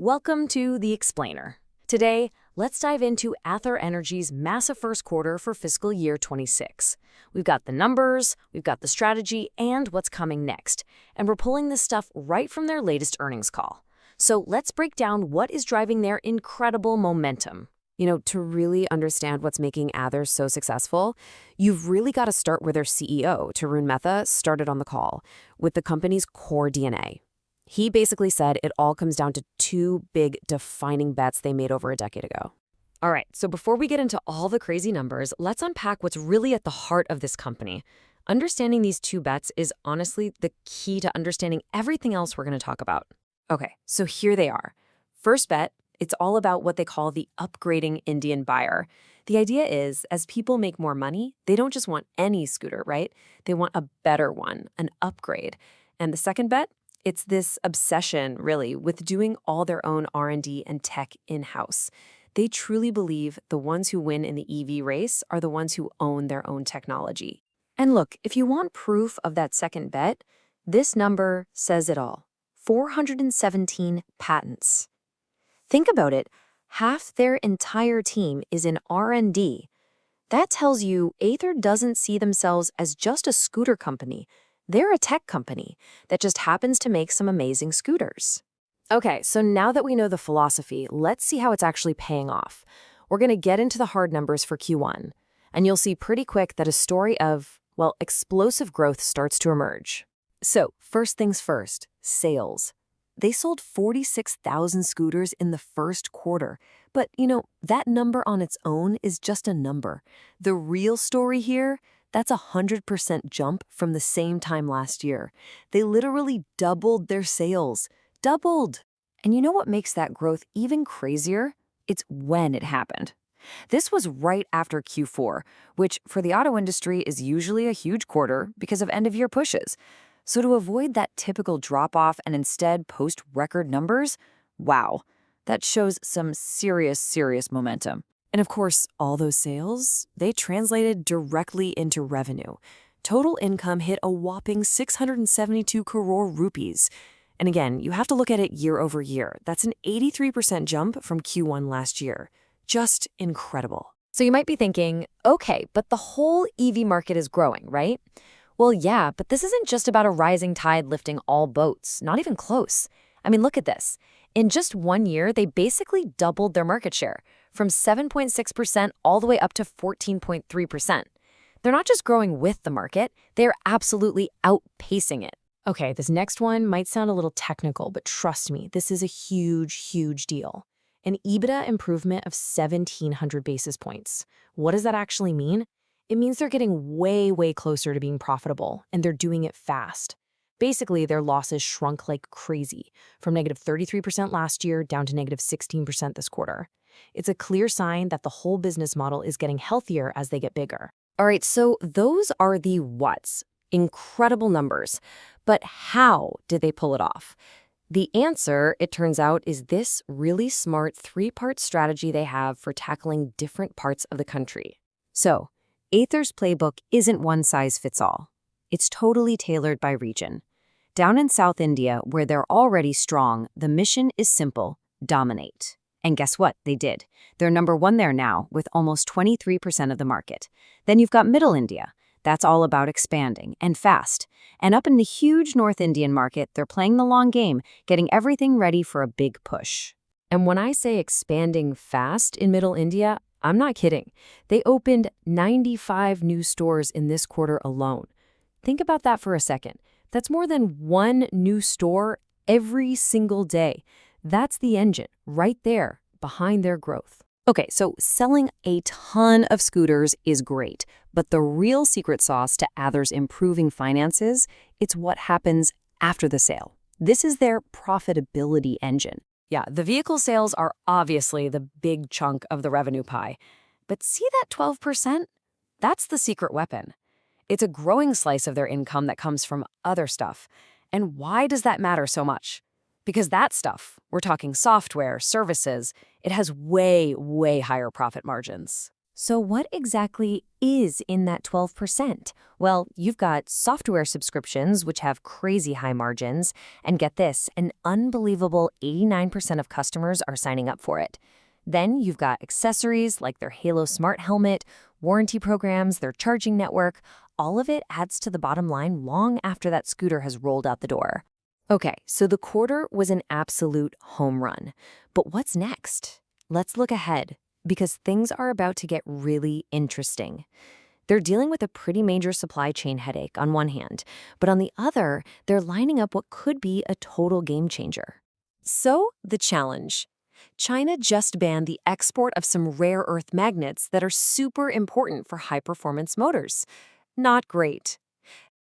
Welcome to The Explainer. Today, let's dive into Ather Energy's massive first quarter for fiscal year 26. We've got the numbers, we've got the strategy, and what's coming next. And we're pulling this stuff right from their latest earnings call. So let's break down what is driving their incredible momentum. To really understand what's making Ather so successful, you've really got to start where their CEO, Tarun Mehta, started on the call, with the company's core DNA. He basically said it all comes down to two big defining bets they made over a decade ago. All right, so before we get into all the crazy numbers, let's unpack what's really at the heart of this company. Understanding these two bets is honestly the key to understanding everything else we're going to talk about. Okay, so here they are. First bet, it's all about what they call the upgrading Indian buyer. The idea is, as people make more money, they don't just want any scooter, right? They want a better one, an upgrade. And the second bet, it's this obsession, really, with doing all their own R&D and tech in-house. They truly believe the ones who win in the EV race are the ones who own their own technology. And look, if you want proof of that second bet, this number says it all. 417 patents. Think about it, half their entire team is in R&D. That tells you Ather doesn't see themselves as just a scooter company. They're a tech company that just happens to make some amazing scooters. Okay, so now that we know the philosophy, let's see how it's actually paying off. We're going to get into the hard numbers for Q1, and you'll see pretty quick that a story of, well, explosive growth starts to emerge. So, first things first, sales. They sold 46,000 scooters in the first quarter. But, that number on its own is just a number. The real story here, that's a 100% jump from the same time last year. They literally doubled their sales. Doubled! And you know what makes that growth even crazier? It's when it happened. This was right after Q4, which for the auto industry is usually a huge quarter because of end-of-year pushes. So to avoid that typical drop-off and instead post record numbers, wow, that shows some serious momentum. And of course, all those sales, they translated directly into revenue. Total income hit a whopping 672 crore rupees. And again, you have to look at it year over year. That's an 83% jump from Q1 last year. Just incredible. So you might be thinking, okay, but the whole EV market is growing, right? Well, yeah, but this isn't just about a rising tide lifting all boats, not even close. I mean, look at this. In just 1 year, they basically doubled their market share, from 7.6% all the way up to 14.3%. They're not just growing with the market, they're absolutely outpacing it. Okay, this next one might sound a little technical, but trust me, this is a huge deal. An EBITDA improvement of 1,700 basis points. What does that actually mean? It means they're getting way closer to being profitable, and they're doing it fast. Basically, their losses shrunk like crazy, from negative 33% last year down to negative 16% this quarter. It's a clear sign that the whole business model is getting healthier as they get bigger. All right, so those are the whats. Incredible numbers. But how did they pull it off? The answer, it turns out, is this really smart three-part strategy they have for tackling different parts of the country. So, Ather's playbook isn't one size fits all. It's totally tailored by region. Down in South India, where they're already strong, the mission is simple: dominate. And guess what? They did. They're number one there now, with almost 23% of the market. Then you've got Middle India. That's all about expanding, and fast. And up in the huge North Indian market, they're playing the long game, getting everything ready for a big push. And when I say expanding fast in Middle India, I'm not kidding. They opened 95 new stores in this quarter alone. Think about that for a second. That's more than one new store every single day. That's the engine right there behind their growth. Okay, so selling a ton of scooters is great, but the real secret sauce to Ather's improving finances, it's what happens after the sale. This is their profitability engine. Yeah, the vehicle sales are obviously the big chunk of the revenue pie. But see that 12%? That's the secret weapon. It's a growing slice of their income that comes from other stuff. And why does that matter so much? Because that stuff, we're talking software, services, it has way higher profit margins. So what exactly is in that 12%? Well, you've got software subscriptions, which have crazy high margins, and get this, an unbelievable 89% of customers are signing up for it. Then you've got accessories like their Halo Smart Helmet, warranty programs, their charging network. All of it adds to the bottom line long after that scooter has rolled out the door. Okay, so the quarter was an absolute home run. But what's next? Let's look ahead, because things are about to get really interesting. They're dealing with a pretty major supply chain headache on one hand, but on the other, they're lining up what could be a total game changer. So, the challenge. China just banned the export of some rare earth magnets that are super important for high-performance motors. Not great.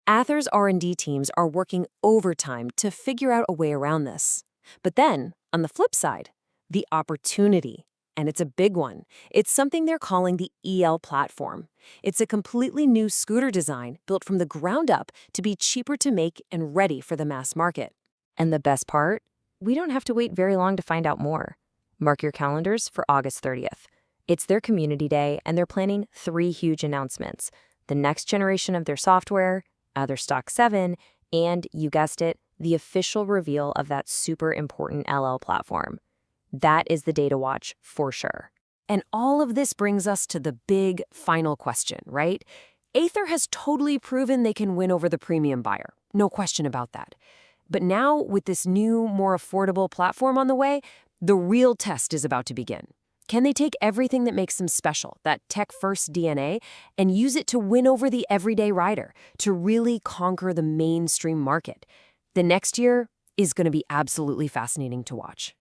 Ather's R&D teams are working overtime to figure out a way around this. But then, on the flip side, the opportunity. And it's a big one. It's something they're calling the EL platform. It's a completely new scooter design built from the ground up to be cheaper to make and ready for the mass market. And the best part? We don't have to wait very long to find out more. Mark your calendars for August 30th. It's their community day, and they're planning 3 huge announcements: the next generation of their software, Ather Stock 7, and, you guessed it, the official reveal of that super important LL platform. That is the day to watch for sure. And all of this brings us to the big final question, right? Ather has totally proven they can win over the premium buyer. No question about that. But now, with this new, more affordable platform on the way, the real test is about to begin. Can they take everything that makes them special, that tech-first DNA, and use it to win over the everyday rider, to really conquer the mainstream market? The next year is going to be absolutely fascinating to watch.